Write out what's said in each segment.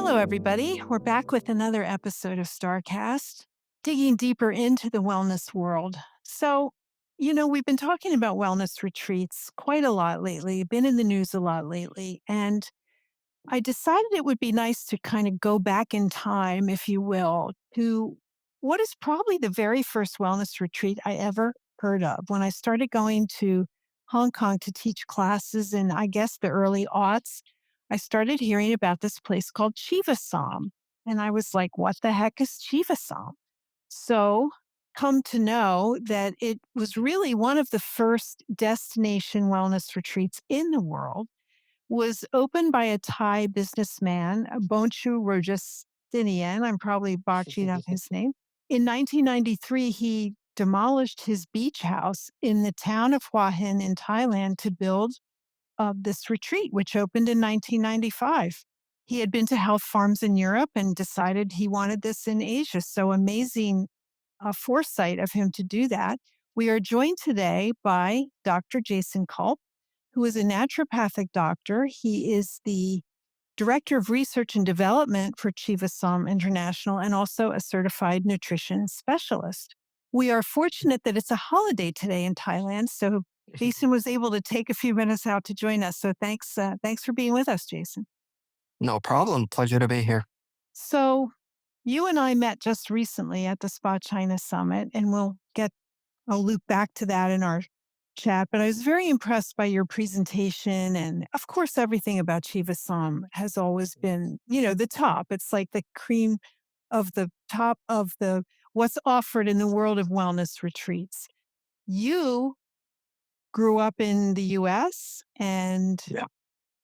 Hello, everybody. We're back with another episode of Starrcast, digging deeper into the wellness world. So, we've been talking about wellness retreats quite a lot lately, been in the news a lot lately, and I decided it would be nice to kind of go back in time, if you will, to what is probably the very first wellness retreat I ever heard of. When I started going to Hong Kong to teach classes in, I guess, the early aughts, I started hearing about this place called Chiva-Som. And I was like, what the heck is Chiva-Som? So, come to know that it was really one of the first destination wellness retreats in the world, was opened by a Thai businessman, Bonchu Rojastinian. I'm probably botching up his name. In 1993, he demolished his beach house in the town of Hua Hin in Thailand to build this retreat, which opened in 1995. He had been to health farms in Europe and decided he wanted this in Asia. So amazing foresight of him to do that. We are joined today by Dr. Jason Culp, who is a naturopathic doctor. He is the Director of Research and Development for Chiva-Som International and also a certified nutrition specialist. We are fortunate that it's a holiday today in Thailand, so Jason was able to take a few minutes out to join us. So thanks for being with us, Jason. No problem. Pleasure to be here. So you and I met just recently at the Spa China Summit, and I'll loop back to that in our chat, but I was very impressed by your presentation. And of course, everything about Chiva-Som has always been, the top. It's like the cream of the top of what's offered in the world of wellness retreats. You grew up in the US and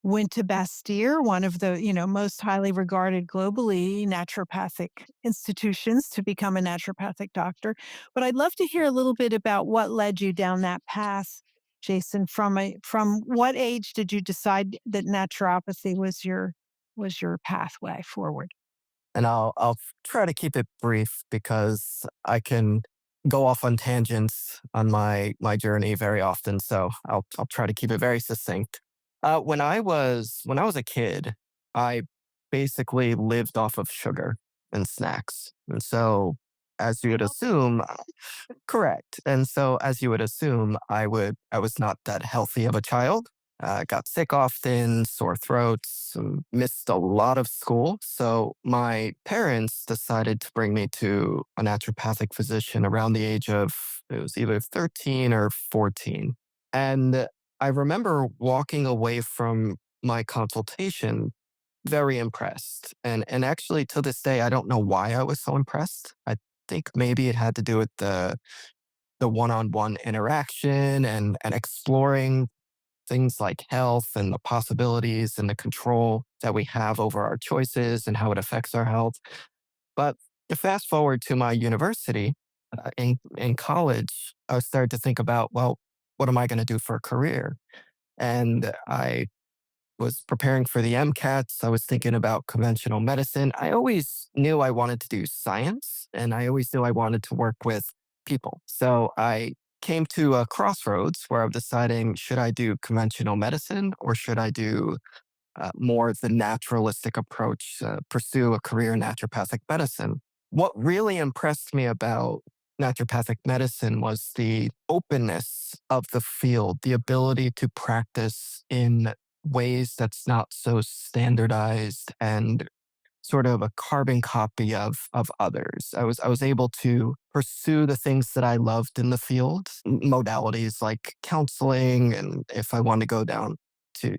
went to Bastyr, one of the, most highly regarded globally naturopathic institutions, to become a naturopathic doctor. But I'd love to hear a little bit about what led you down that path, Jason. From what age did you decide that naturopathy was your pathway forward? And I'll try to keep it brief because I can go off on tangents on my journey very often. So I'll try to keep it very succinct. When I was a kid, I basically lived off of sugar and snacks. And so as you would assume, correct. And so as you would assume, I was not that healthy of a child. Got sick often, sore throats, missed a lot of school. So my parents decided to bring me to a naturopathic physician around the age of, it was either 13 or 14. And I remember walking away from my consultation very impressed. And actually to this day, I don't know why I was so impressed. I think maybe it had to do with the one-on-one interaction and exploring things like health and the possibilities and the control that we have over our choices and how it affects our health. But to fast forward to my university, in college, I started to think about, well, what am I going to do for a career? And I was preparing for the MCATs. I was thinking about conventional medicine. I always knew I wanted to do science, and I always knew I wanted to work with people. So I came to a crossroads where I'm deciding, should I do conventional medicine or should I do more the naturalistic approach, pursue a career in naturopathic medicine? What really impressed me about naturopathic medicine was the openness of the field, the ability to practice in ways that's not so standardized and sort of a carbon copy of others. I was able to pursue the things that I loved in the field, modalities like counseling, and if I want to go down to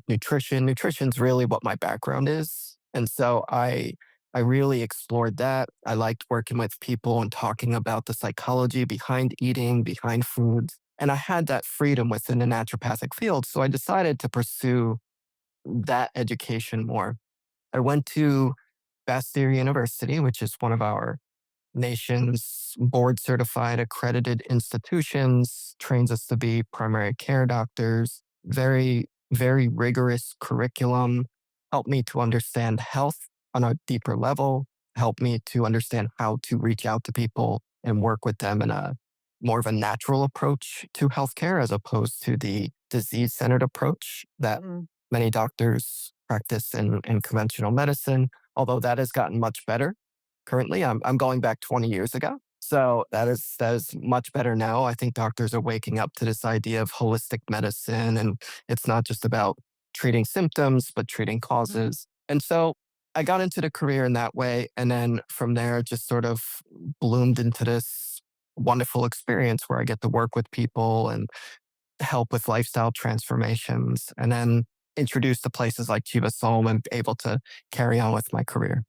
nutrition, nutrition's really what my background is. And so I really explored that. I liked working with people and talking about the psychology behind eating, behind foods. And I had that freedom within the naturopathic field. So I decided to pursue that education more. I went to Bastyr University, which is one of our nation's board certified accredited institutions, trains us to be primary care doctors, very, very rigorous curriculum, helped me to understand health on a deeper level, helped me to understand how to reach out to people and work with them in a more of a natural approach to healthcare as opposed to the disease-centered approach that many doctors practice in conventional medicine. although that has gotten much better. Currently, I'm going back 20 years ago. So that is much better now. I think doctors are waking up to this idea of holistic medicine, and it's not just about treating symptoms, but treating causes. And so I got into the career in that way. And then from there, just sort of bloomed into this wonderful experience where I get to work with people and help with lifestyle transformations, and then introduced to places like Chiva-Som and able to carry on with my career.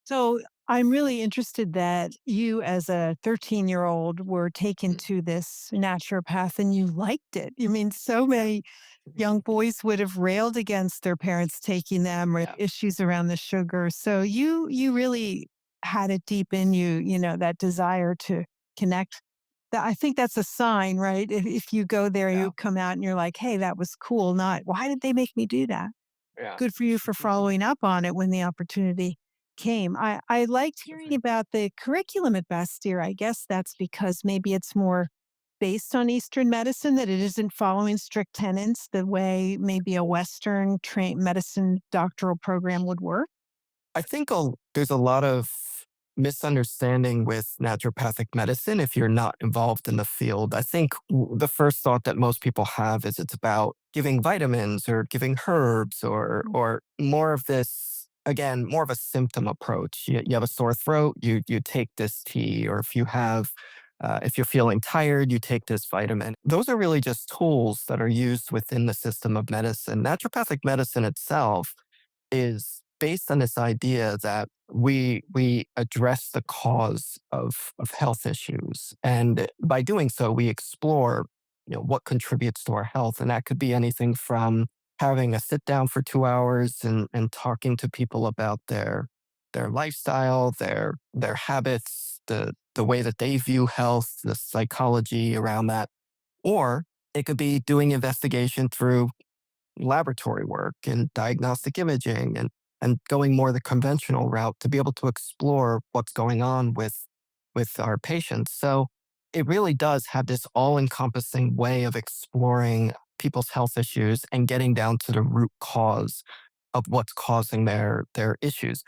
So I'm really interested that you, as a 13-year-old, were taken to this naturopath and you liked it. You mean so many young boys would have railed against their parents taking them or Yeah. issues around the sugar. So you really had it deep in you, that desire to connect. I think that's a sign, right? If you go there, Yeah. you come out and you're like, hey, that was cool. Not, why did they make me do that? Yeah. Good for you for following up on it when the opportunity came. I liked hearing about the curriculum at Bastyr. I guess that's because maybe it's more based on Eastern medicine, that it isn't following strict tenets the way maybe a Western medicine doctoral program would work. I think there's a lot of misunderstanding with naturopathic medicine if you're not involved in the field. I think the first thought that most people have is it's about giving vitamins or giving herbs or more of this, again, more of a symptom approach. You have a sore throat, you take this tea, or if you're feeling tired, you take this vitamin. Those are really just tools that are used within the system of medicine. Naturopathic medicine itself is based on this idea that we address the cause of health issues, and by doing so, we explore what contributes to our health, and that could be anything from having a sit down for 2 hours and talking to people about their lifestyle, their habits, the way that they view health, the psychology around that, or it could be doing investigation through laboratory work and diagnostic imaging and going more the conventional route to be able to explore what's going on with our patients. So it really does have this all-encompassing way of exploring people's health issues and getting down to the root cause of what's causing their issues.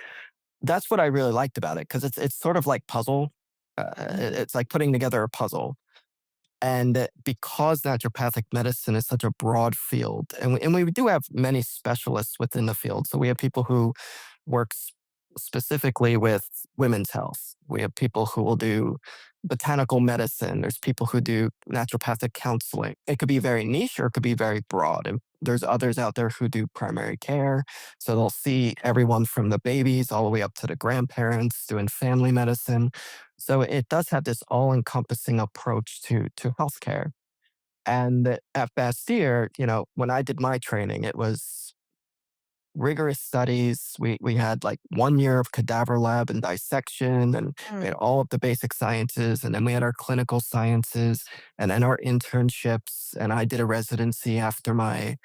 That's what I really liked about it because it's sort of like puzzle. It's like putting together a puzzle, and because naturopathic medicine is such a broad field, and we do have many specialists within the field. So we have people who work specifically with women's health. We have people who will do botanical medicine. There's people who do naturopathic counseling. It could be very niche or it could be very broad. And there's others out there who do primary care. So they'll see everyone from the babies all the way up to the grandparents doing family medicine. So it does have this all-encompassing approach to healthcare. And at Bastyr, when I did my training, it was rigorous studies. We had like 1 year of cadaver lab and dissection, and we Mm. had all of the basic sciences, and then we had our clinical sciences, and then our internships. And I did a residency after my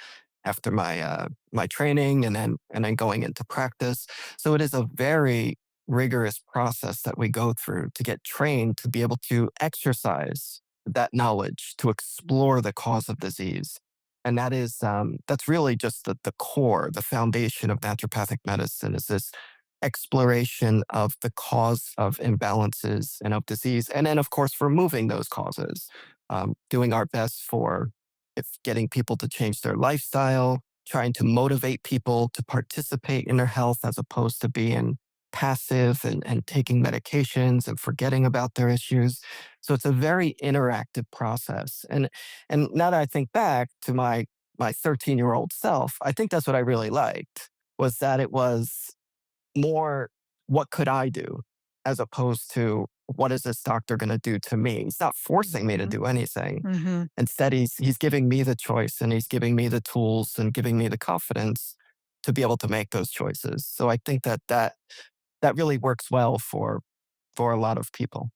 training, and then going into practice. So it is a very rigorous process that we go through to get trained to be able to exercise that knowledge to explore the cause of disease. And that's really just the core, the foundation of naturopathic medicine is this exploration of the cause of imbalances and of disease. And then, of course, removing those causes, doing our best for if getting people to change their lifestyle, trying to motivate people to participate in their health as opposed to being passive and taking medications and forgetting about their issues. So it's a very interactive process. And now that I think back to my 13-year-old self, I think that's what I really liked was that it was more what could I do as opposed to what is this doctor going to do to me? He's not forcing me to Mhm. do anything. Mhm. Instead, he's giving me the choice and he's giving me the tools and giving me the confidence to be able to make those choices. So I think that really works well for a lot of people.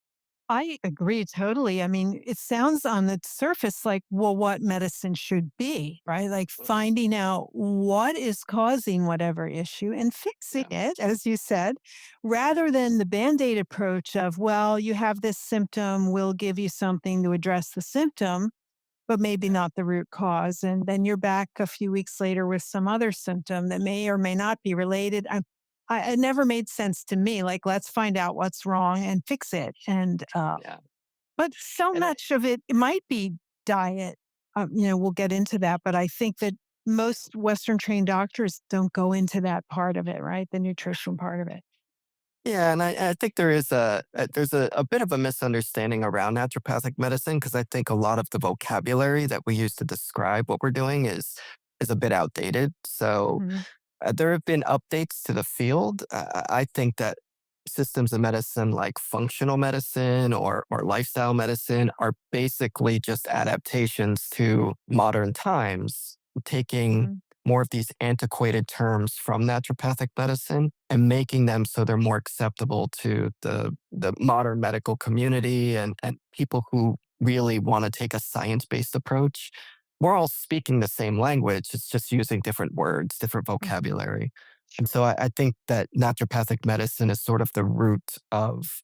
I agree totally. I mean, it sounds on the surface like, well, what medicine should be, right? Like finding out what is causing whatever issue and fixing Yeah. it, as you said, rather than the band aid approach of, well, you have this symptom, we'll give you something to address the symptom, but maybe Yeah. not the root cause. And then you're back a few weeks later with some other symptom that may or may not be related. it never made sense to me. Like, let's find out what's wrong and fix it. Yeah. But so And much of it, it might be diet. We'll get into that, but I think that most Western trained doctors don't go into that part of it, right? The nutrition part of it. yeah, and I think there's a bit of a misunderstanding around naturopathic medicine because I think a lot of the vocabulary that we use to describe what we're doing is a bit outdated. So Hmm. there have been updates to the field. I think that systems of medicine like functional medicine or lifestyle medicine are basically just adaptations to modern times, taking Hmm. more of these antiquated terms from naturopathic medicine and making them so they're more acceptable to the modern medical community and people who really want to take a science-based approach. We're all speaking the same language. It's just using different words, different Hmm. vocabulary. And so Sure. I think that naturopathic medicine is sort of the root of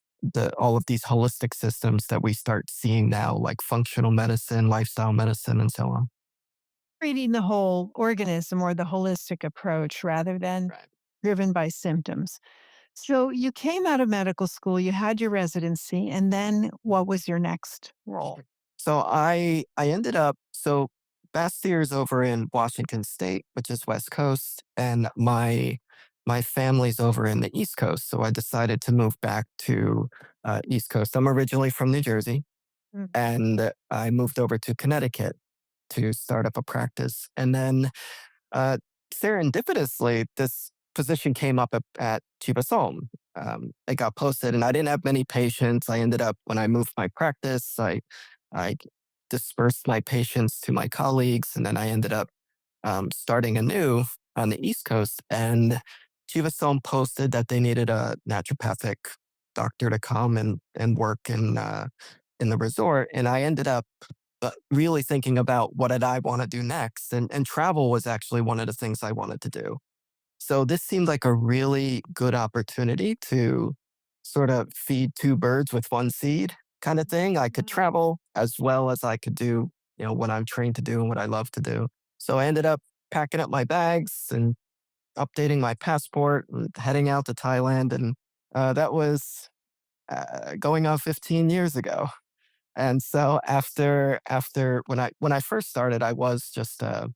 all of these holistic systems that we start seeing now, like functional medicine, lifestyle medicine, and so on. Treating the whole organism or the holistic approach rather than Right. driven by symptoms. So you came out of medical school, you had your residency, and then what was your next role? So I ended up Bastyr is over in Washington State, which is West Coast, and my family's over in the East Coast. So I decided to move back to East Coast. I'm originally from New Jersey, Mhm. and I moved over to Connecticut to start up a practice. And then uh, serendipitously, this position came up at Chiva-Som. It got posted, and I didn't have many patients. I ended up when I moved my practice, I dispersed my patients to my colleagues, and then I ended up starting anew on the East Coast. And Chiva-Som posted that they needed a naturopathic doctor to come and work in the resort, and I ended up really thinking about what did I want to do next, and travel was actually one of the things I wanted to do. So this seemed like a really good opportunity to sort of feed two birds with one seed kind of thing. I could Mhm. travel as well as I could do, what I'm trained to do and what I love to do. So I ended up packing up my bags and updating my passport and heading out to Thailand. And that was going on 15 years ago. And so after when I first started, I was just a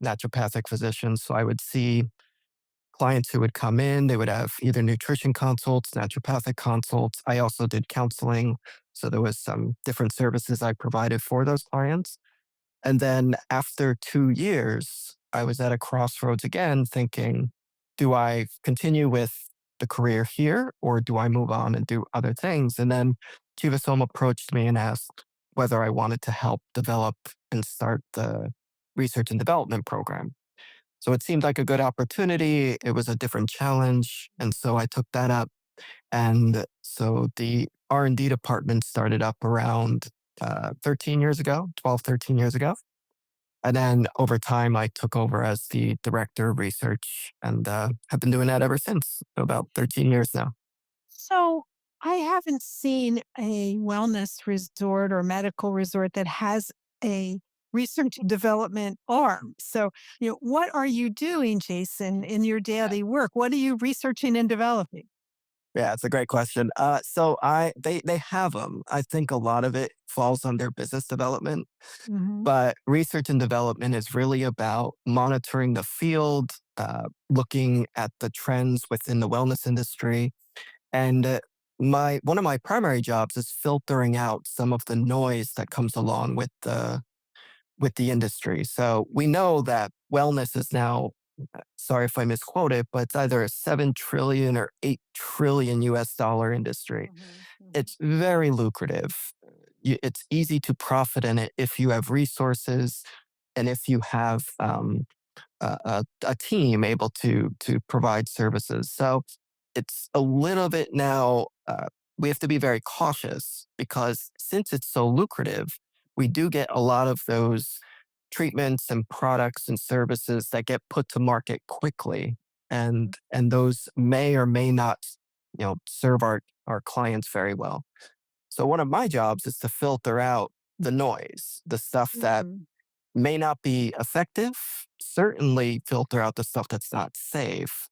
naturopathic physician. So I would see clients who would come in. They would have either nutrition consults, naturopathic consults. I also did counseling. So there was some different services I provided for those clients. And then after 2 years, I was at a crossroads again thinking, do I continue with the career here or do I move on and do other things? And then Chiva-Som approached me and asked whether I wanted to help develop and start the research and development program. So it seemed like a good opportunity. It was a different challenge. And so I took that up. And so the R&D department started up around 13 years ago, 12, 13 years ago. And then over time, I took over as the director of research and have been doing that ever since, so about 13 years now. So I haven't seen a wellness resort or medical resort that has a research and development arm. So, what are you doing, Jason, in your Yeah. daily work? What are you researching and developing? Yeah, it's a great question. They have them. I think a lot of it falls under business development, Hmm. but research and development is really about monitoring the field, looking at the trends within the wellness industry, and my one of my primary jobs is filtering out some of the noise that comes along with the industry. So we know that wellness is now, sorry if I misquote it, but it's either a 7 trillion or 8 trillion US dollar industry. Hmm. Hmm. It's very lucrative. It's easy to profit in it if you have resources and if you have a team able to provide services. So it's a little bit now. We have to be very cautious because since it's so lucrative, we do get a lot of those treatments and products and services that get put to market quickly, and those may or may not, serve our clients very well. So one of my jobs is to filter out the noise, the stuff that Hmm. may not be effective, certainly filter out the stuff that's not safe,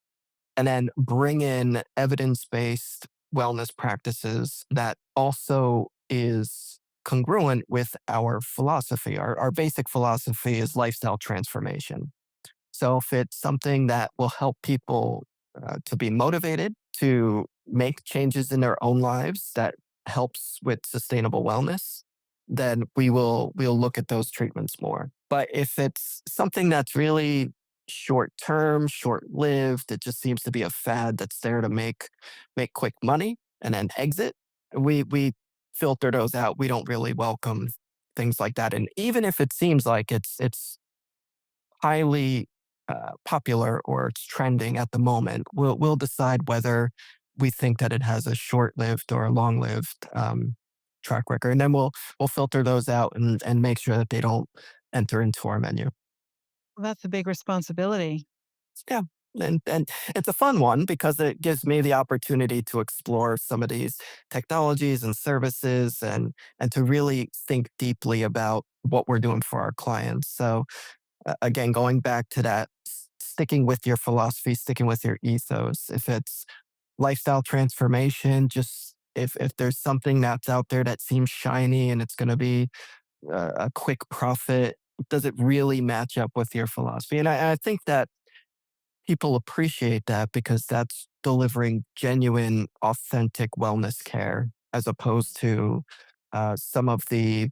and then bring in evidence based wellness practices that also is congruent with our philosophy. Our basic philosophy is lifestyle transformation. So if it's something that will help people to be motivated to make changes in their own lives that helps with sustainable wellness, then we'll look at those treatments more. But if it's something that's really short term, short lived, it just seems to be a fad that's there to make quick money and then exit, we filter those out. We don't really welcome things like that. And even if it seems like it's highly popular or it's trending at the moment, we'll decide whether we think that it has a short-lived or a long-lived track record, and then we'll filter those out and make sure that they don't enter into our menu. Well, that's a big responsibility. Yeah, and it's a fun one because it gives me the opportunity to explore some of these technologies and services and to really think deeply about what we're doing for our clients. So again, going back to that, sticking with your philosophy, sticking with your ethos. If it's lifestyle transformation, just if there's something that's out there that seems shiny and it's going to be a quick profit, does it really match up with your philosophy? And I think that people appreciate that because that's delivering genuine, authentic wellness care as opposed to some of the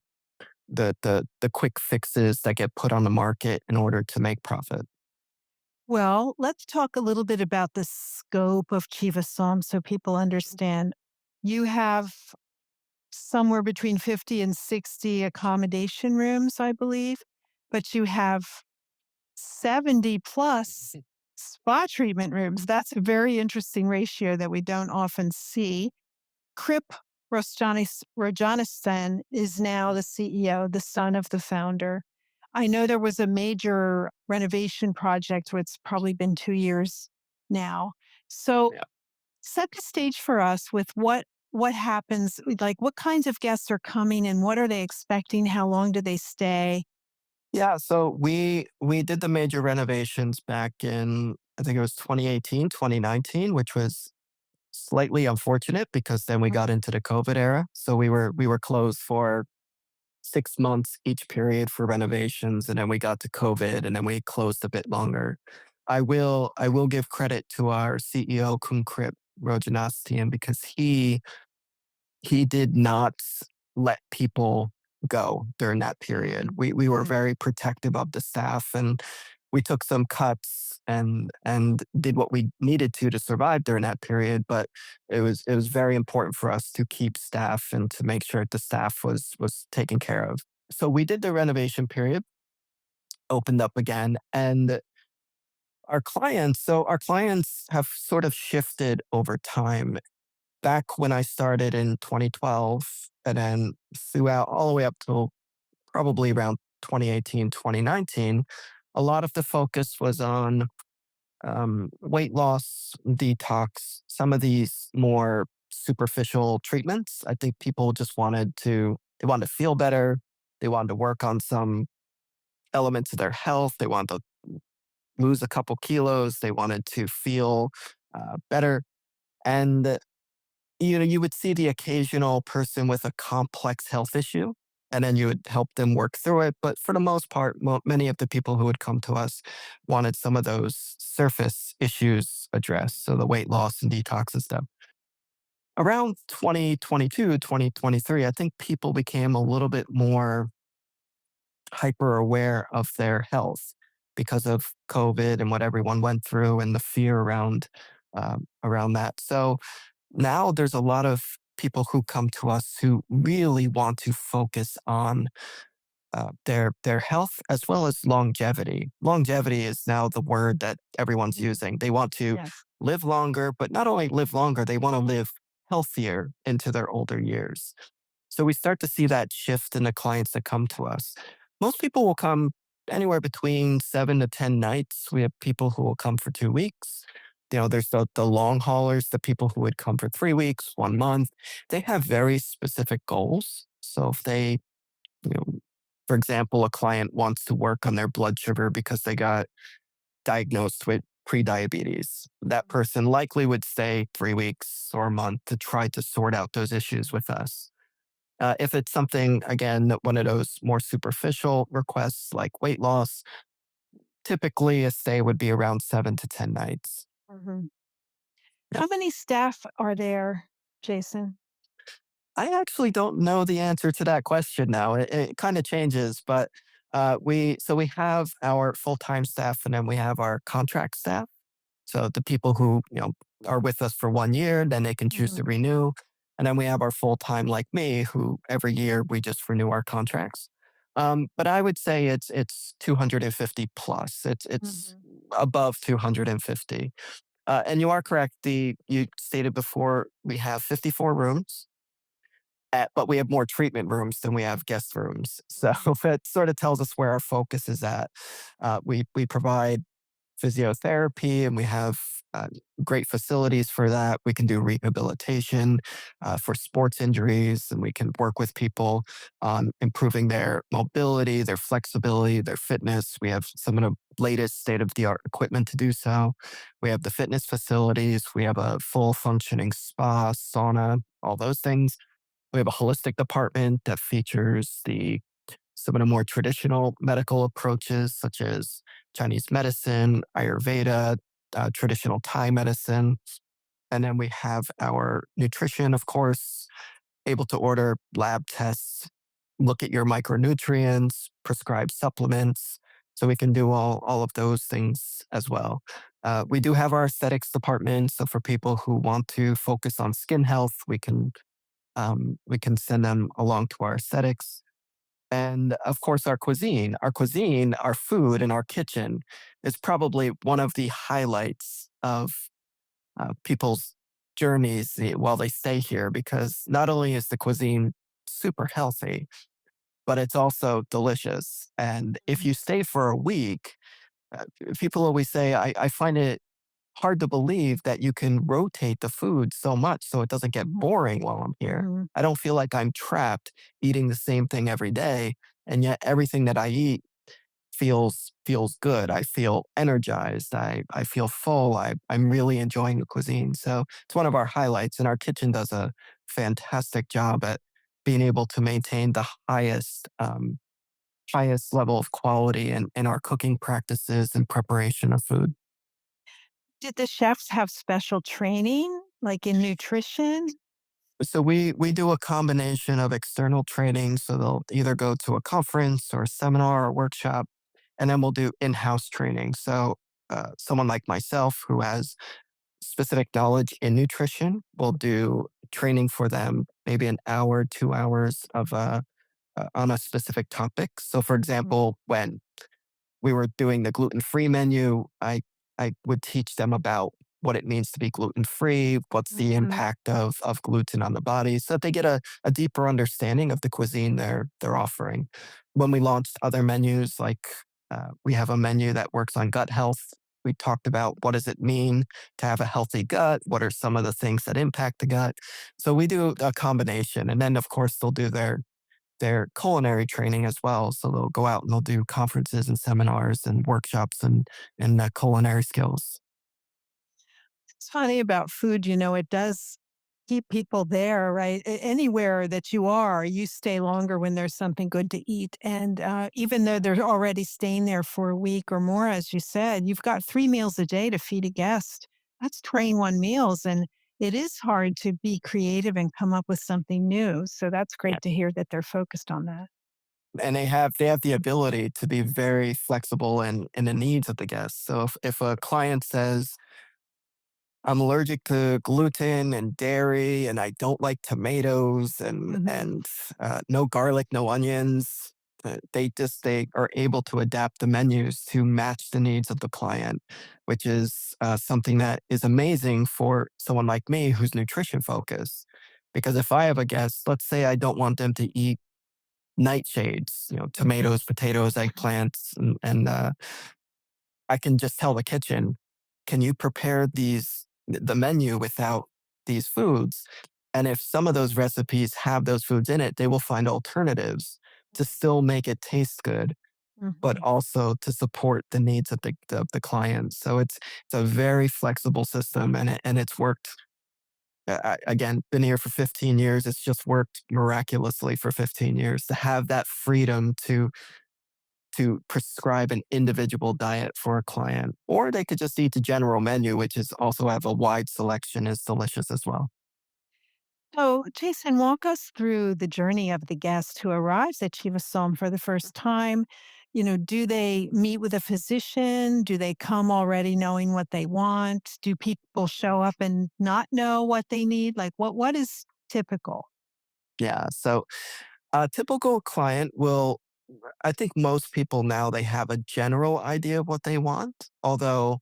quick fixes that get put on the market in order to make profit. Well, let's talk a little bit about the scope of Chiva-Som so people understand. You have somewhere between 50 and 60 accommodation rooms, I believe, but you have 70 plus spa treatment rooms. That's a very interesting ratio that we don't often see. Krip Rajanistan is now the CEO, the son of the founder. I know there was a major renovation project, where it's probably been 2 years now. So Yeah. set the stage for us with what happens, like what kinds of guests are coming and what are they expecting? How long do they stay? Yeah, so we did the major renovations back in I think it was 2018, 2019, which was slightly unfortunate because then we got into the COVID era. So we were closed for 6 months each period for renovations, and then we got to COVID, and then we closed a bit longer. I will give credit to our CEO Kumkrip Rojanastian because he did not let people go during that period. We were Mm. very protective of the staff, and we took some cuts and did what we needed to survive during that period. But it was very important for us to keep staff and to make sure that the staff was taken care of. So we did the renovation period, opened up again, and our clients have sort of shifted over time. Back when I started in 2012, and then throughout all the way up till probably around 2018, 2019, a lot of the focus was on weight loss, detox, some of these more superficial treatments. I think people just they wanted to feel better. They wanted to work on some elements of their health. They wanted to lose a couple kilos. They wanted to feel better. And you would see the occasional person with a complex health issue, and then you would help them work through it. But for the most part, many of the people who would come to us wanted some of those surface issues addressed. So the weight loss and detox and stuff. Around 2022, 2023, I think people became a little bit more hyper aware of their health because of COVID and what everyone went through and the fear around that. So now there's a lot of people who come to us who really want to focus on their health as well as longevity. Longevity is now the word that everyone's Mhm. using. They want to Yes. live longer, but not only live longer, they want to live healthier into their older years. So we start to see that shift in the clients that come to us. Most people will come anywhere between 7 to 10 nights. We have people who will come for 2 weeks. There's the long haulers, the people who would come for 3 weeks, 1 month. They have very specific goals. So if they, you know, for example, a client wants to work on their blood sugar because they got diagnosed with pre-diabetes. That person likely would stay 3 weeks or a month to try to sort out those issues with us. If it's something, again, one of those more superficial requests like weight loss, typically a stay would be around 7 to 10 nights. Mhm. How many staff are there, Jason? I actually don't know the answer to that question now. It kind of changes, but we have our full time staff and then we have our contract staff. So the people who are with us for 1 year, then they can choose to Mhm, renew, and then we have our full time like me, who every year we just renew our contracts. But I would say it's 250 plus. It's mhm, above 250. And you are correct. The you stated before we have 54 rooms, but we have more treatment rooms than we have guest rooms. So mhm, that sort of tells us where our focus is at. We provide physiotherapy, and we have great facilities for that. We can do rehabilitation for sports injuries, and we can work with people on improving their mobility, their flexibility, their fitness. We have some of the latest state of the art equipment to do so. We have the fitness facilities. We have a full functioning spa, sauna, all those things. We have a holistic department that features the some of the more traditional medical approaches, such as Chinese medicine, Ayurveda, traditional Thai medicine. And then we have our nutrition, of course, able to order lab tests, look at your micronutrients, prescribe supplements. So we can do all of those things as well. We do have our aesthetics department. So for people who want to focus on skin health, we can send them along to our aesthetics. And of course, our food in our kitchen is probably one of the highlights of people's journeys while they stay here, because not only is the cuisine super healthy, but it's also delicious. And if mhm, you stay for a week, uh, people always say, I find it hard to believe that you can rotate the food so much so it doesn't get mhm, boring while I'm here. mhm. I don't feel like I'm trapped eating the same thing every day, and yet everything that I eat feels good. I feel energized. I feel full. I'm really enjoying the cuisine. So it's one of our highlights, and our kitchen does a fantastic job at being able to maintain the highest level of quality in our cooking practices and preparation of food. Did the chefs have special training, like in nutrition? So we do a combination of external training. So they'll either go to a conference or a seminar or workshop, and then we'll do in-house training. So someone like myself who has specific knowledge in nutrition will do training for them, maybe an hour, 2 hours of on a specific topic. So, for Mhm, example, when we were doing the gluten-free menu, I would teach them about what it means to be gluten-free, what's the mhm, impact of gluten on the body, so that they get a deeper understanding of the cuisine they're offering. When we launched other menus, like we have a menu that works on gut health. We talked about what does it mean to have a healthy gut? What are some of the things that impact the gut? So we do a combination, and then of course they'll do their culinary training as well. So they'll go out and they'll do conferences and seminars and workshops and culinary skills. It's funny about food, it does keep people there, right? Anywhere that you are, you stay longer when there's something good to eat. And even though they're already staying there for a week or more, as you said, you've got 3 meals a day to feed a guest. That's 21 meals. And it is hard to be creative and come up with something new. So that's Yeah. great to hear that they're focused on that. And they have the ability to be very flexible in the needs of the guests. So if a client says, I'm allergic to gluten and dairy, and I don't like tomatoes and Hmm. and no garlic, no onions. They are able to adapt the menus to match the needs of the client, which is something that is amazing for someone like me who's nutrition focused. Because if I have a guest, let's say I don't want them to eat nightshades, tomatoes, potatoes, eggplants, and I can just tell the kitchen, can you prepare the menu without these foods? And if some of those recipes have those foods in it, they will find alternatives to still make it taste good. but Mhm. also to support the needs of the client. So it's a very flexible system, and it's worked. Again, been here for 15 years. It's just worked miraculously for 15 years to have that freedom to prescribe an individual diet for a client, or they could just eat the general menu, which is also have a wide selection, is delicious as well. So, Jason, walk us through the journey of the guest who arrives at Chiva-Som for the first time. Do they meet with a physician? Do they come already knowing what they want? Do people show up and not know what they need? Like, what is typical? Yeah. So a typical client will, I think most people now they have a general idea of what they want, although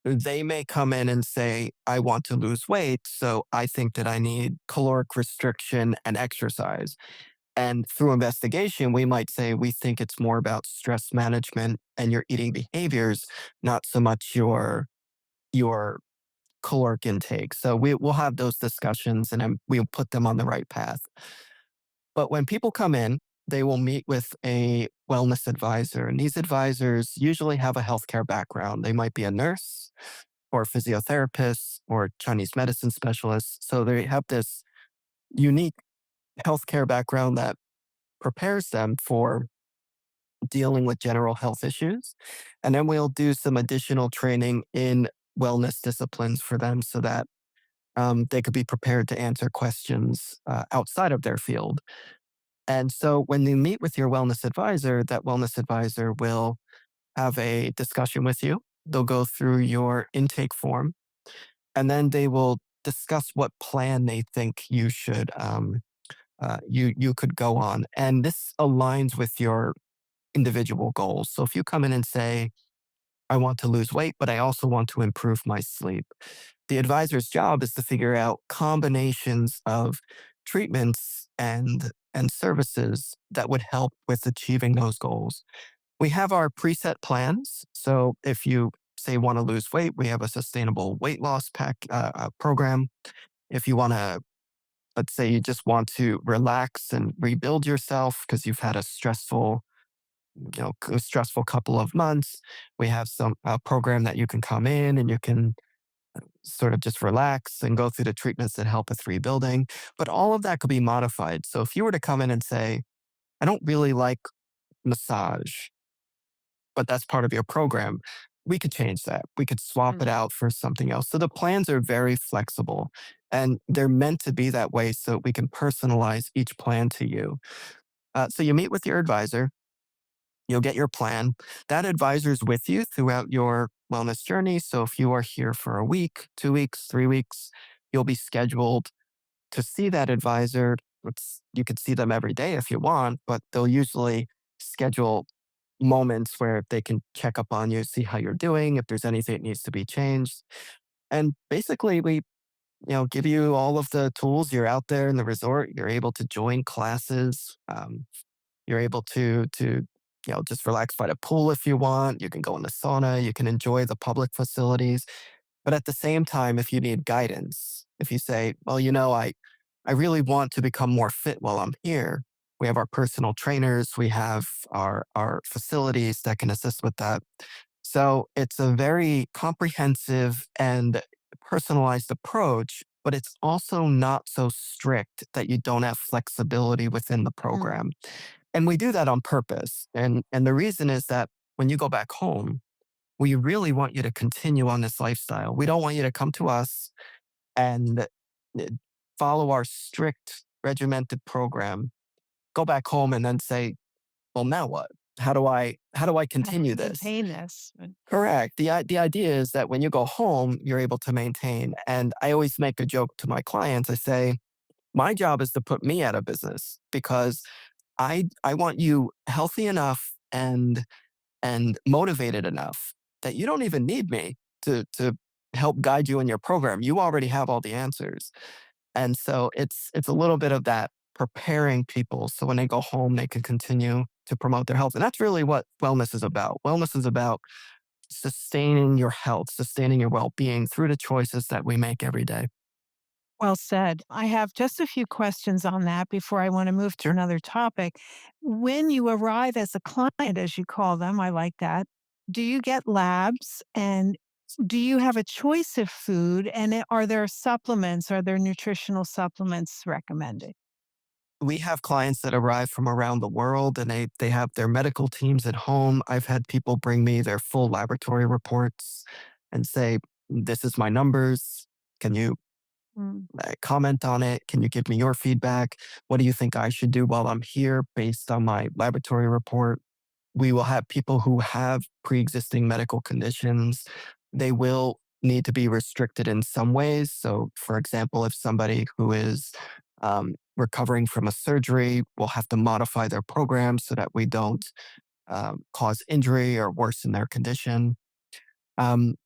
they may come in and say, I want to lose weight. So I think that I need caloric restriction and exercise. And through investigation, we might say we think it's more about stress management and your eating behaviors, not so much your caloric intake. So we'll have those discussions and then we'll put them on the right path. But when people come in, they will meet with a wellness advisor. And these advisors usually have a healthcare background. They might be a nurse or a physiotherapist or Chinese medicine specialist. So they have this unique healthcare background that prepares them for dealing with general health issues. And then we'll do some additional training in wellness disciplines for them so that they could be prepared to answer questions outside of their field. And so when you meet with your wellness advisor, that wellness advisor will have a discussion with you. They'll go through your intake form and then they will discuss what plan they think you should you could go on. And this aligns with your individual goals. So if you come in and say, I want to lose weight, but I also want to improve my sleep. The advisor's job is to figure out combinations of treatments and services that would help with achieving those goals. We have our preset plans. So if you say want to lose weight, we have a sustainable weight loss program. If you want to, let's say you just want to relax and rebuild yourself because you've had a stressful couple of months, we have some program that you can come in and you can sort of just relax and go through the treatments that help with rebuilding. But all of that could be modified. So if you were to come in and say, I don't really like massage, but that's part of your program, we could change that. We could swap it Mm. out for something else. So the plans are very flexible and they're meant to be that way so we can personalize each plan to you. So you meet with your advisor, you'll get your plan. That advisor's with you throughout your wellness journey. So if you are here for a week, 2 weeks, 3 weeks, you'll be scheduled to see that advisor. You could see them every day if you want, but they'll usually schedule moments where they can check up on you, see how you're doing, if there's anything that needs to be changed. And basically, we give you all of the tools. You're out there in the resort. You're able to join classes. You're able to just relax by the pool if you want. You can go in the sauna. You can enjoy the public facilities. But at the same time, if you need guidance, if you say, well, I really want to become more fit while I'm here, we have our personal trainers, we have our facilities that can assist with that. So it's a very comprehensive and personalized approach, but it's also not so strict that you don't have flexibility within the Mm. program. And we do that on purpose. And the reason is that when you go back home, we really want you to continue on this lifestyle. We don't want you to come to us and follow our strict regimented program, go back home and then say, well, now what? How do I How do I continue this? maintain this? Correct. The idea is that when you go home, you're able to maintain. And I always make a joke to my clients. I say, my job is to put me out of business because I want you healthy enough and motivated enough that you don't even need me to help guide you in your program. You already have all the answers. And so it's a little bit of that preparing people so when they go home they can continue to promote their health. And that's really what wellness is about. Wellness is about sustaining your health, sustaining your well-being through the choices that we make every day. Well said. I have just a few questions on that before I want to move to Sure. another topic. When you arrive as a client, as you call them, I like that. Do you get labs and do you have a choice of food? And are there supplements? Are there nutritional supplements recommended? We have clients that arrive from around the world and they have their medical teams at home. I've had people bring me their full laboratory reports and say, "This is my numbers. Can you Mm, comment on it? Can you give me your feedback? What do you think I should do while I'm here based on my laboratory report?" We will have people who have pre existing medical conditions. They will need to be restricted in some ways. So, for example, if somebody who is recovering from a surgery will have to modify their program so that we don't cause injury or worsen their condition. Um,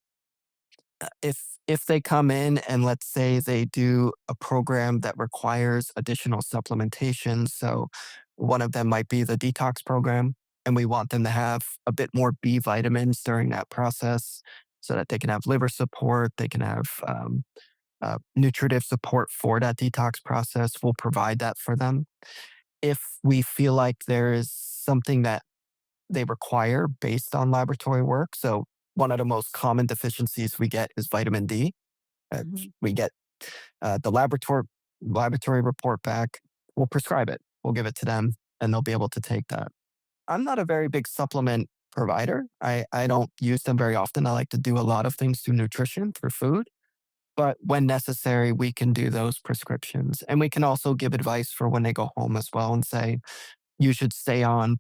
if they come in and let's say they do a program that requires additional supplementation, so one of them might be the detox program, and we want them to have a bit more B vitamins during that process so that they can have liver support, they can have nutritive support for that detox process. We'll provide that for them. If we feel like there is something that they require based on laboratory work, so one of the most common deficiencies we get is vitamin D. mhm. We get the laboratory report back. We'll prescribe it. We'll give it to them, and they'll be able to take that. I'm not a very big supplement provider. I don't use them very often. I like to do a lot of things through nutrition, through food. But when necessary, we can do those prescriptions. And we can also give advice for when they go home as well and say, you should stay on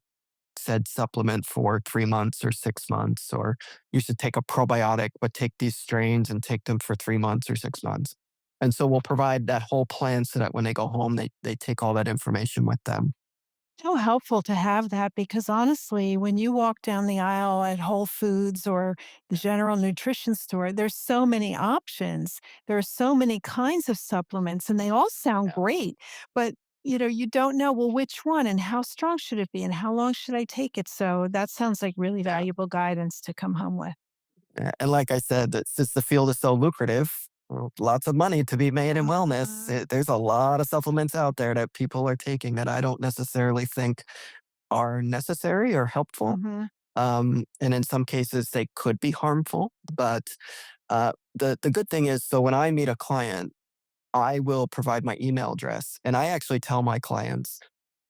said supplement for 3 months or 6 months, or you should take a probiotic, but take these strains and take them for 3 months or 6 months. And so we'll provide that whole plan so that when they go home, they take all that information with them. So helpful to have that because honestly, when you walk down the aisle at Whole Foods or the general nutrition store, there's so many options. There are so many kinds of supplements and they all sound Yeah. great, but you don't know, well, which one and how strong should it be and how long should I take it? So that sounds like really Yeah. valuable guidance to come home with. And like I said, since the field is so lucrative, well, lots of money to be made in wellness. Mhm. There's a lot of supplements out there that people are taking that I don't necessarily think are necessary or helpful. Mhm. And in some cases, they could be harmful. But the good thing is, so when I meet a client, I will provide my email address, and I actually tell my clients,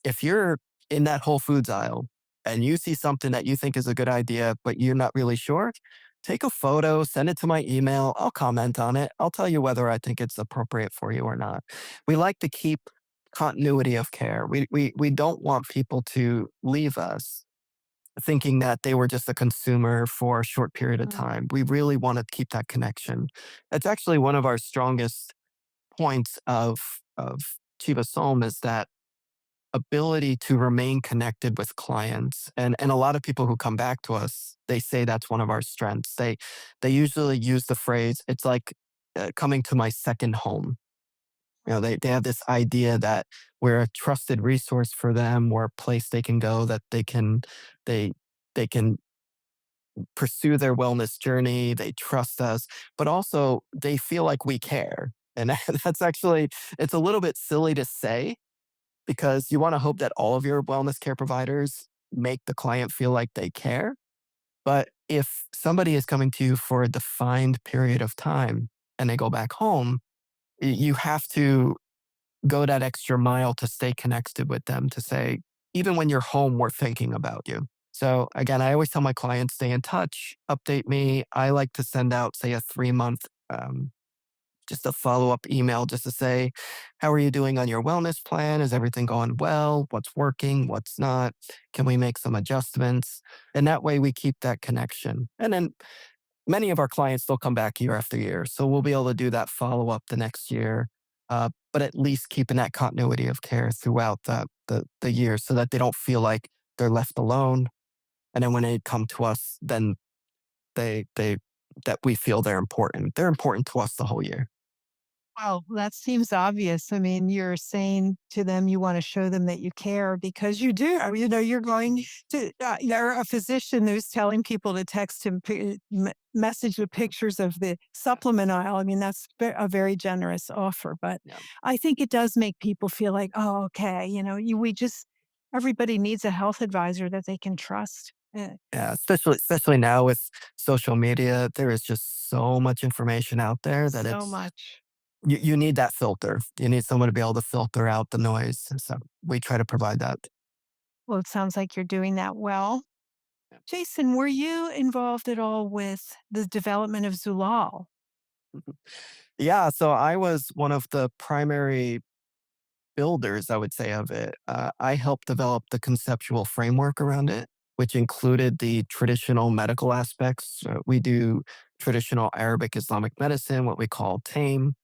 if you're in that Whole Foods aisle and you see something that you think is a good idea, but you're not really sure, take a photo, send it to my email. I'll comment on it. I'll tell you whether I think it's appropriate for you or not. We like to keep continuity of care. We don't want people to leave us thinking that they were just a consumer for a short period of Mm. time. We really want to keep that connection. It's actually one of our strongest points of Chiva-Som is that ability to remain connected with clients. And a lot of people who come back to us, they say that's one of our strengths. They usually use the phrase, it's like coming to my second home. They have this idea that we're a trusted resource for them, we're a place they can go that they they can pursue their wellness journey, they trust us, but also they feel like we care. And that's actually, it's a little bit silly to say because you want to hope that all of your wellness care providers make the client feel like they care. But if somebody is coming to you for a defined period of time and they go back home, you have to go that extra mile to stay connected with them to say, even when you're home, we're thinking about you. So again, I always tell my clients, stay in touch, update me. I like to send out, say, a 3 month, just a follow up email just to say, how are you doing on your wellness plan? Is everything going well? What's working? What's not? Can we make some adjustments? And that way we keep that connection. And then many of our clients still come back year after year. So we'll be able to do that follow up the next year, but at least keeping that continuity of care throughout the year so that they don't feel like they're left alone. And then when they come to us, then they that we feel they're important. They're important to us the whole year. Well, that seems obvious. I mean, you're saying to them you want to show them that you care because you do. You know, you're going to, you're a physician who's telling people to text him, message with pictures of the supplement aisle. I mean, that's a very generous offer. But Yeah. I think it does make people feel like, oh, okay, we just, everybody needs a health advisor that they can trust. Yeah, especially now with social media, there is just so much information out there that So it's much. you need that filter. You need someone to be able to filter out the noise. So we try to provide that. Well, it sounds like you're doing that well. Yeah. Jason, were you involved at all with the development of Zulal? Mhm. Yeah, so I was one of the primary builders, I would say, of it. I helped develop the conceptual framework around it, which included the traditional medical aspects. We do traditional Arabic Islamic medicine, what we call TAIM,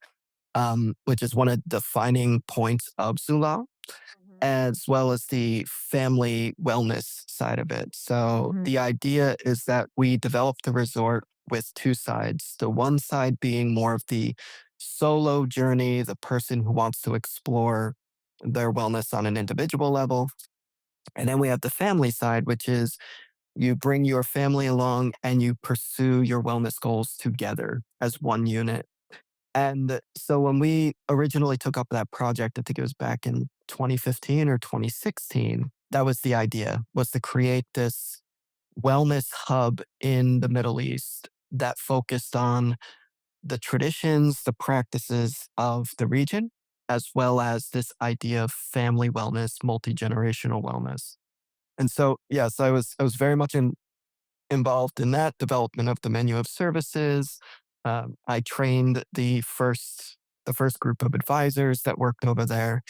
which is one of the defining points of Zulal, Mhm. as well as the family wellness side of it. So Mhm. the idea is that we develop the resort with two sides. The one side being more of the solo journey, the person who wants to explore their wellness on an individual level. And then we have the family side, which is you bring your family along and you pursue your wellness goals together as one unit. And so when we originally took up that project, I think it was back in 2015 or 2016, that was the idea, was to create this wellness hub in the Middle East that focused on the traditions, the practices of the region, as well as this idea of family wellness, multi-generational wellness. And so, yes, I was very much involved in that development of the menu of services. I trained the first group of advisors that worked over there,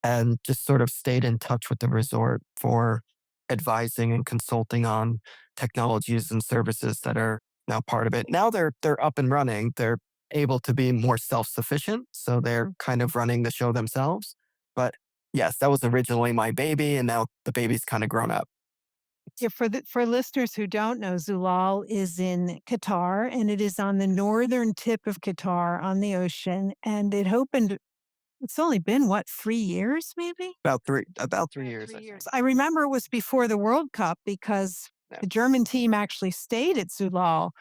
and just sort of stayed in touch with the resort for advising and consulting on technologies and services that are now part of it. Now they're up and running. They're able to be more self sufficient, so they're Mhm. kind of running the show themselves. But yes, that was originally my baby, and now the baby's kind of grown up. Yeah, for listeners who don't know, Zulal is in Qatar, and it is on the northern tip of Qatar on the ocean. And it opened. It's only been what, 3 years, maybe? About 3 About years, I 3 years. think. I remember it was before the World Cup because Yeah, the German team actually stayed at Zulal.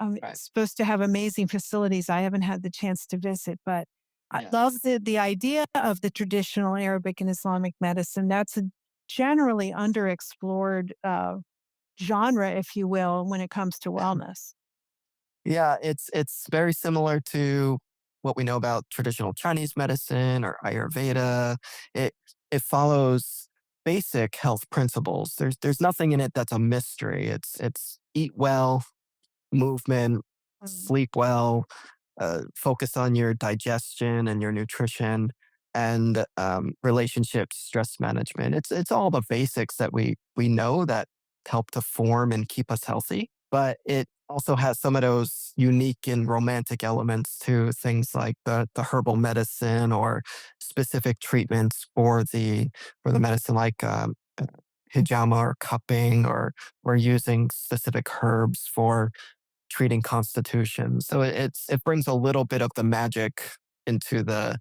right. It's supposed to have amazing facilities. I haven't had the chance to visit, but I love Yes. the idea of the traditional Arabic and Islamic medicine. That's a generally underexplored genre, if you will, when it comes to wellness. Yeah, it's very similar to what we know about traditional Chinese medicine or Ayurveda. It it follows basic health principles. There's nothing in it that's a mystery. It's eat well, movement, Mm. sleep well, focus on your digestion and your nutrition, and relationships, stress management. It's all the basics that we know that help to form and keep us healthy. But it also has some of those unique and romantic elements to things like the herbal medicine or specific treatments for the medicine, like hijama or cupping, or we're using specific herbs for treating constitution. So it brings a little bit of the magic into the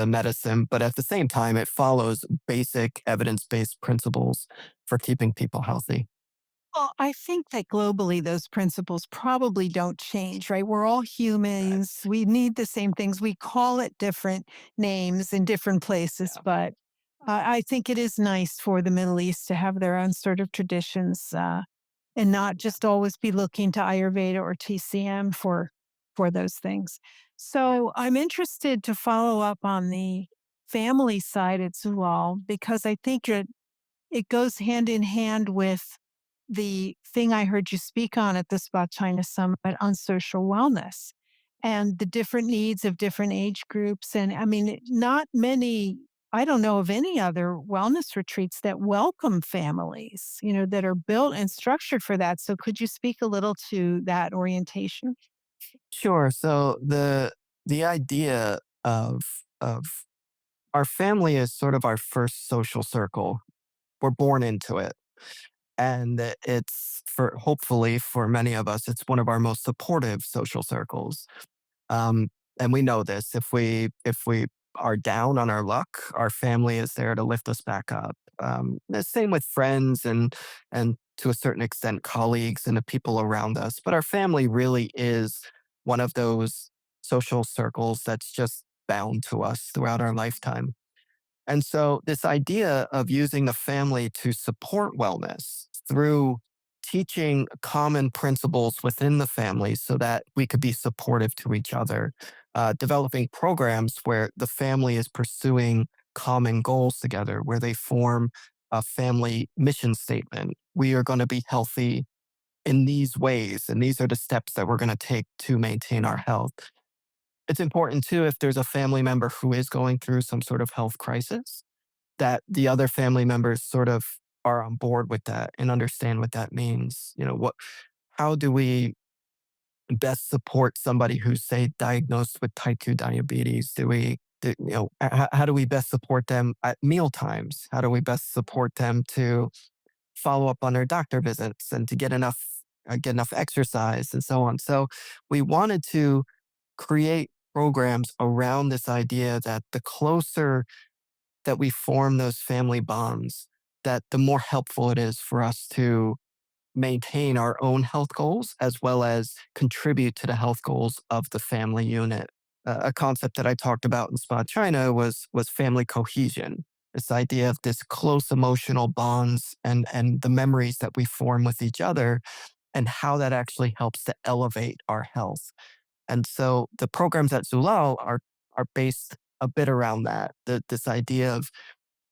medicine, but at the same time, it follows basic evidence-based principles for keeping people healthy. Well, I think that globally, those principles probably don't change, right? We're all humans. Right. We need the same things. We call it different names in different places, Yeah. but I think it is nice for the Middle East to have their own sort of traditions and not Yeah. just always be looking to Ayurveda or TCM for those things. Right. So I'm interested to follow up on the family side at Zulal because I think it goes hand in hand with the thing I heard you speak on at the Spa China Summit on social wellness and the different needs of different age groups. And I mean, not many, I don't know of any other wellness retreats that welcome families, that are built and structured for that. So could you speak a little to that orientation? Sure. So the idea of our family is sort of our first social circle. We're born into it. And it's hopefully for many of us, it's one of our most supportive social circles. And we know this. If we are down on our luck, our family is there to lift us back up. The same with friends and to a certain extent colleagues and the people around us. But our family really is one of those social circles that's just bound to us throughout our lifetime. And so, this idea of using the family to support wellness through teaching common principles within the family so that we could be supportive to each other, developing programs where the family is pursuing common goals together, where they form a family mission statement. We are going to be healthy in these ways, and these are the steps that we're going to take to maintain our health. It's important too, if there's a family member who is going through some sort of health crisis, that the other family members sort of are on board with that and understand what that means. How do we best support somebody who's, say, diagnosed with type 2 diabetes? How do we best support them at meal times? How do we best support them to follow up on their doctor visits and to get enough exercise and so on? So we wanted to create programs around this idea that the closer that we form those family bonds, that the more helpful it is for us to maintain our own health goals as well as contribute to the health goals of the family unit. A concept that I talked about in Spa China was family cohesion. This idea of this close emotional bonds and the memories that we form with each other and how that actually helps to elevate our health. And so the programs at Zulal are based a bit around that. This idea of,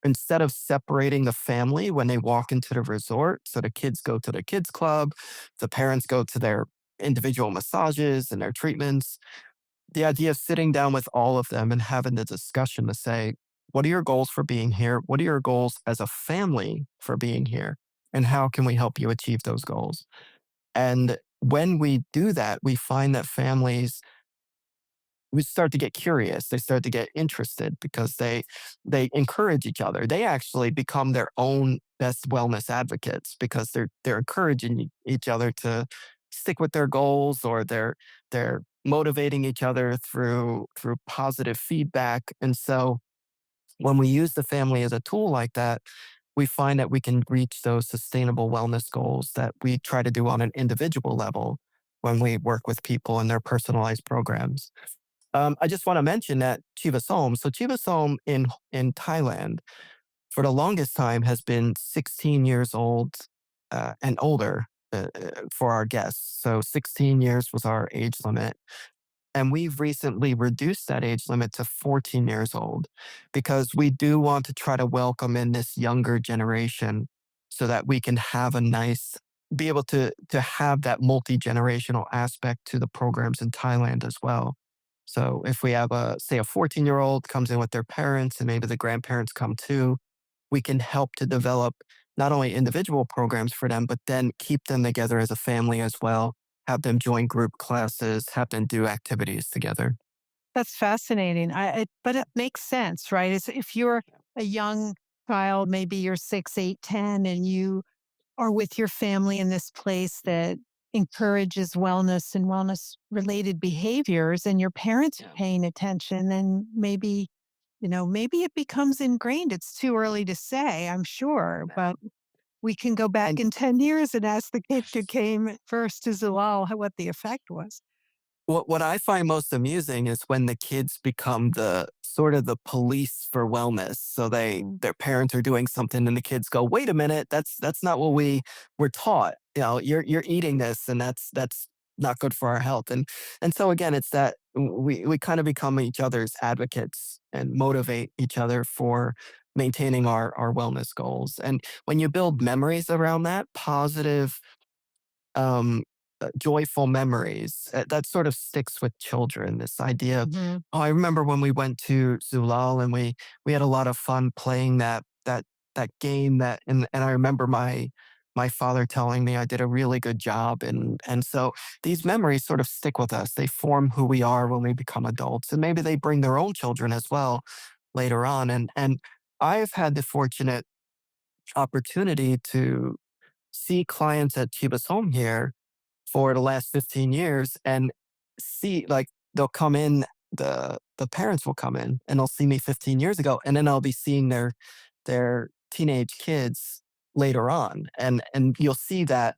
instead of separating the family when they walk into the resort, so the kids go to the kids club, the parents go to their individual massages and their treatments, the idea of sitting down with all of them and having the discussion to say, what are your goals for being here? What are your goals as a family for being here? And how can we help you achieve those goals? And when we do that, we find that families we start to get curious. They start to get interested because they encourage each other. They actually become their own best wellness advocates because they're encouraging each other to stick with their goals, or they're motivating each other through positive feedback. And so when we use the family as a tool like that, we find that we can reach those sustainable wellness goals that we try to do on an individual level when we work with people in their personalized programs. I just want to mention that Chiva-Som, so Chiva-Som in Thailand for the longest time has been 16 years old and older for our guests. So 16 years was our age limit. And we've recently reduced that age limit to 14 years old because we do want to try to welcome in this younger generation so that we can be able to have that multi-generational aspect to the programs in Thailand as well. So if we have say a 14-year-old comes in with their parents and maybe the grandparents come too, we can help to develop not only individual programs for them, but then keep them together as a family as well, have them join group classes, have them do activities together. That's fascinating. But it makes sense, right? It's if you're a young child, maybe you're 6, 8, 10, and you are with your family in this place that encourages wellness and wellness related behaviors, and your parents are Yeah. paying attention, then maybe, maybe it becomes ingrained. It's too early to say, I'm sure, but we can go back And in 10 years and ask the kid who came first to Zalal what the effect was. what I find most amusing is when the kids become the sort of the police for wellness. So Mm. their parents are doing something and the kids go, "Wait a minute, that's not what we were taught. You're eating this and that's not good for our health." And so again, it's that we kind of become each other's advocates and motivate each other for maintaining our wellness goals. And when you build memories around that, positive joyful memories. That sort of sticks with children. This idea of, Mhm. oh, I remember when we went to Zulal and we had a lot of fun playing that game and I remember my father telling me I did a really good job. And so these memories sort of stick with us. They form who we are when we become adults. And maybe they bring their own children as well later on. And I've had the fortunate opportunity to see clients at Chiba's home here for the last 15 years and see, like, they'll come in the parents will come in and they'll see me 15 years ago, and then I'll be seeing their teenage kids later on, and you'll see that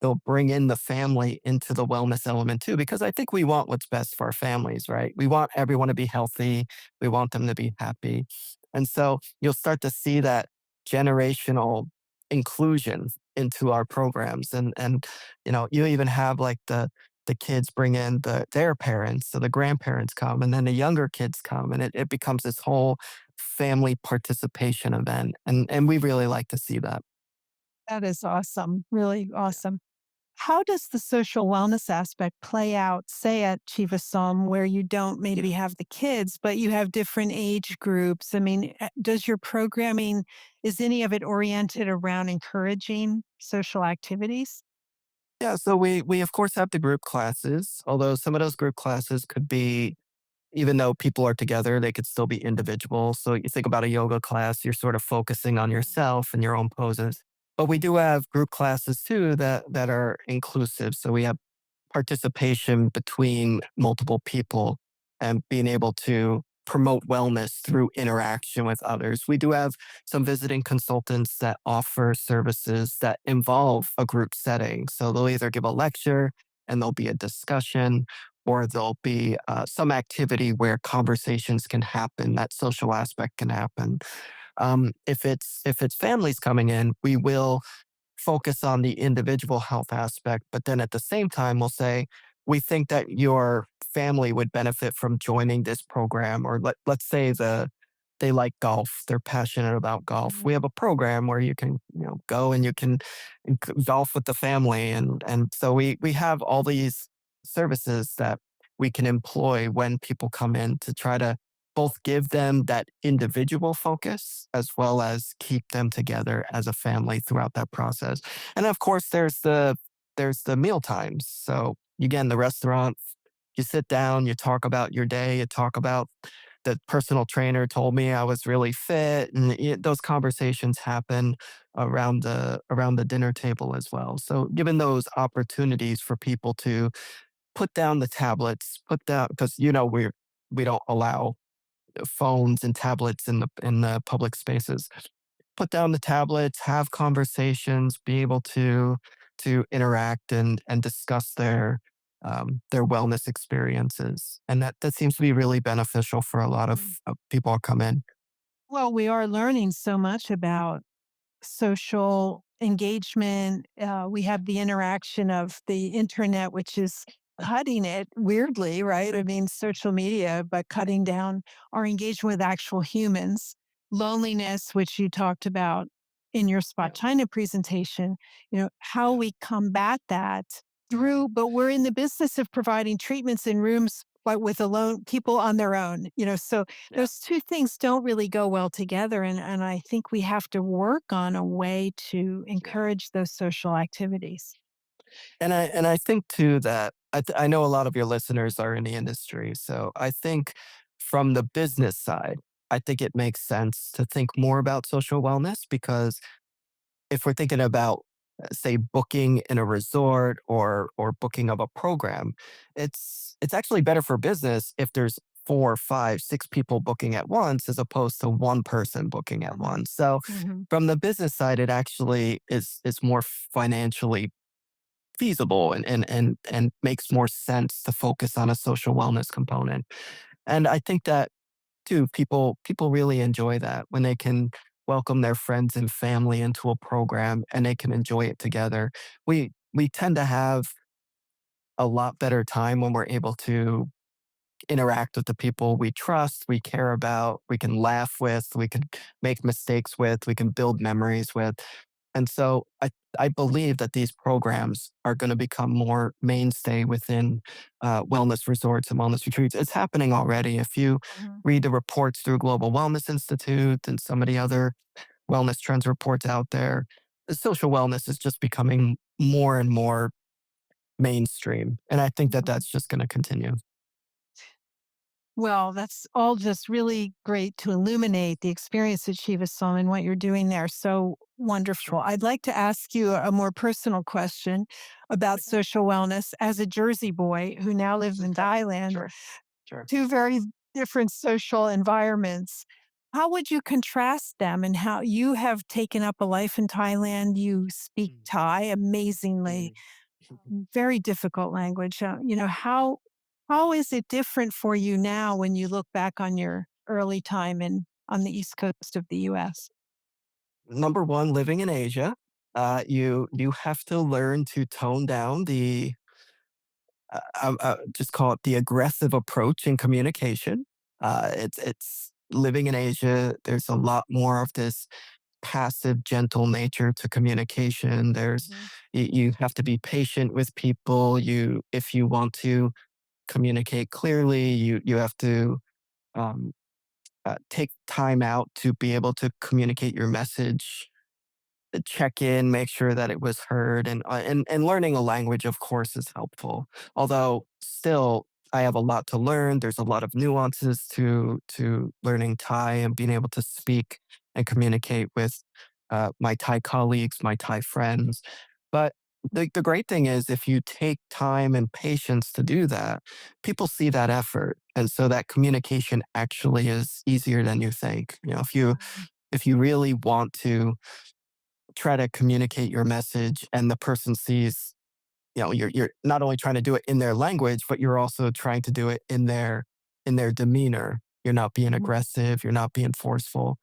they'll bring in the family into the wellness element too, because I think we want what's best for our families, right? We want everyone to be healthy. We want them to be happy. And so you'll start to see that generational inclusion into our programs. And you even have like the kids bring in their parents, so the grandparents come, and then the younger kids come, and it becomes this whole family participation event. And we really like to see that. That is awesome. Really awesome. How does the social wellness aspect play out, say at Chiva-Som, where you don't maybe have the kids, but you have different age groups? I mean, does your programming, is any of it oriented around encouraging social activities? Yeah, so we of course have the group classes, although some of those group classes could be, even though people are together, they could still be individual. So you think about a yoga class, you're sort of focusing on yourself and your own poses. But we do have group classes too that are inclusive. So we have participation between multiple people and being able to promote wellness through interaction with others. We do have some visiting consultants that offer services that involve a group setting. So they'll either give a lecture and there'll be a discussion, or there'll be some activity where conversations can happen, that social aspect can happen. If it's families coming in, we will focus on the individual health aspect, but then at the same time, we'll say, we think that your family would benefit from joining this program. Or let's say they like golf, they're passionate about golf. We Mhm. have a program where you can, go and you can golf with the family. And so we have all these services that we can employ when people come in to try to both give them that individual focus as well as keep them together as a family throughout that process. And of course, there's the meal times. So again, the restaurant, you sit down, you talk about your day, you talk about the personal trainer told me I was really fit, and those conversations happen around the dinner table as well. So given those opportunities for people to put down the tablets, put down, because we don't allow phones and tablets in the public spaces. Put down the tablets, have conversations, be able to interact and discuss their wellness experiences, and that seems to be really beneficial for a lot of people who come in. Well, we are learning so much about social engagement. We have the interaction of the internet, which is cutting it weirdly, right? I mean, social media, but cutting down our engagement with actual humans. Loneliness, which you talked about in your Spot China presentation, how we combat that through, but we're in the business of providing treatments in rooms but with alone people on their own, so Yeah. those two things don't really go well together, and I think we have to work on a way to Yeah. encourage those social activities. And I think too that I know a lot of your listeners are in the industry, so I think from the business side, I think it makes sense to think more about social wellness, because if we're thinking about, say, booking in a resort or booking of a program, it's actually better for business if there's four, five, six people booking at once as opposed to one person booking at Mhm, once. So mhm, from the business side, it actually is more financially feasible and makes more sense to focus on a social wellness component. And I think that too, people really enjoy that when they can welcome their friends and family into a program and they can enjoy it together. We tend to have a lot better time when we're able to interact with the people we trust, we care about, we can laugh with, we can make mistakes with, we can build memories with. And so I believe that these programs are going to become more mainstay within wellness resorts and wellness retreats. It's happening already. If you mhm. read the reports through Global Wellness Institute and some of the other wellness trends reports out there, social wellness is just becoming more and more mainstream. And I think that Mhm. that's just going to continue. Well, that's all just really great to illuminate the experience at Chiva-Som and what you're doing there. So wonderful. Sure. I'd like to ask you a more personal question about social wellness. As a Jersey boy who now lives in Thailand, Sure. Sure. two very different social environments. How would you contrast them and how you have taken up a life in Thailand? You speak Mm, Thai amazingly, mm. very difficult language. How is it different for you now when you look back on your early time in on the East Coast of the US? Number one, living in Asia, you have to learn to tone down the just call it the aggressive approach in communication. It's living in Asia. There's a lot more of this passive, gentle nature to communication. Mhm. You have to be patient with people. If you want to communicate clearly, you have to um, take time out to be able to communicate your message, check in, make sure that it was heard, and learning a language, of course, is helpful. Although still, I have a lot to learn. There's a lot of nuances to learning Thai and being able to speak and communicate with my Thai colleagues, my Thai friends. But the great thing is, if you take time and patience to do that, people see that effort, and so that communication actually is easier than you think. If you really want to try to communicate your message and the person sees, you're not only trying to do it in their language, but you're also trying to do it in their demeanor. You're not being Mhm. aggressive, you're not being forceful.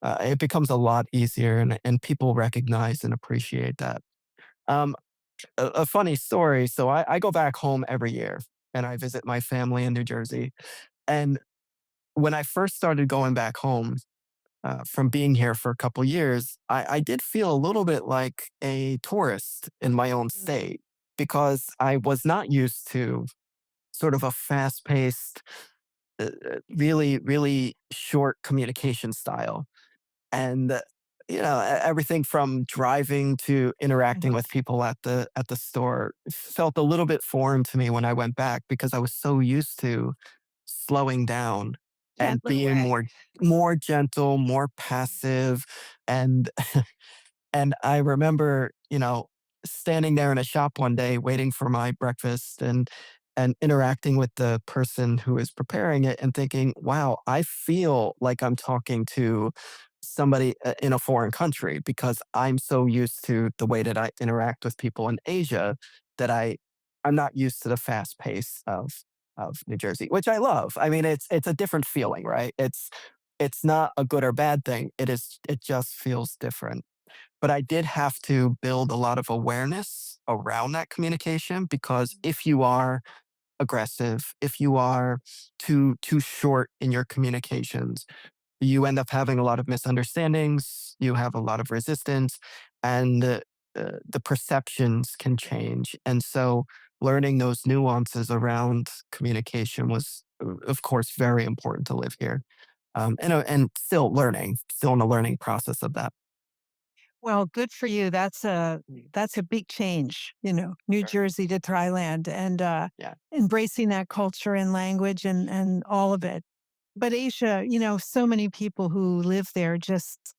It becomes a lot easier, and people recognize and appreciate that. um, a funny story. So I go back home every year and I visit my family in New Jersey. And when I first started going back home, from being here for a couple years, I did feel a little bit like a tourist in my own Mm. state because I was not used to sort of a fast paced, really, really short communication style. And everything from driving to interacting Uh-huh. with people at the store felt a little bit foreign to me when I went back because I was so used to slowing down and Gentler being way. more gentle, more passive. And I remember, standing there in a shop one day waiting for my breakfast and interacting with the person who is preparing it and thinking, wow, I feel like I'm talking to somebody in a foreign country because I'm so used to the way that I interact with people in Asia that I'm not used to the fast pace of New Jersey, which I love. I mean, it's a different feeling, right? It's not a good or bad thing. It just feels different. But I did have to build a lot of awareness around that communication because if you are aggressive, if you are too short in your communications, you end up having a lot of misunderstandings, you have a lot of resistance, and the perceptions can change. And so learning those nuances around communication was, of course, very important to live here. And still learning, still in the learning process of that. Well, good for you. That's a big change, New Sure. Jersey to Thailand and Yeah. embracing that culture and language and all of it. But Asia, so many people who live there just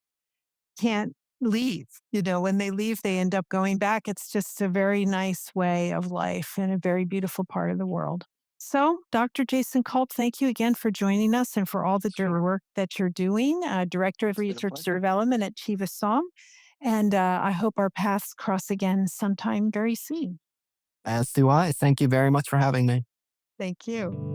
can't leave. When they leave, they end up going back. It's just a very nice way of life and a very beautiful part of the world. So, Dr. Jason Culp, thank you again for joining us and for all the Sure. work that you're doing, Director of It's been a Research pleasure. Development at Chiva-Som. And I hope our paths cross again sometime very soon. As do I. Thank you very much for having me. Thank you.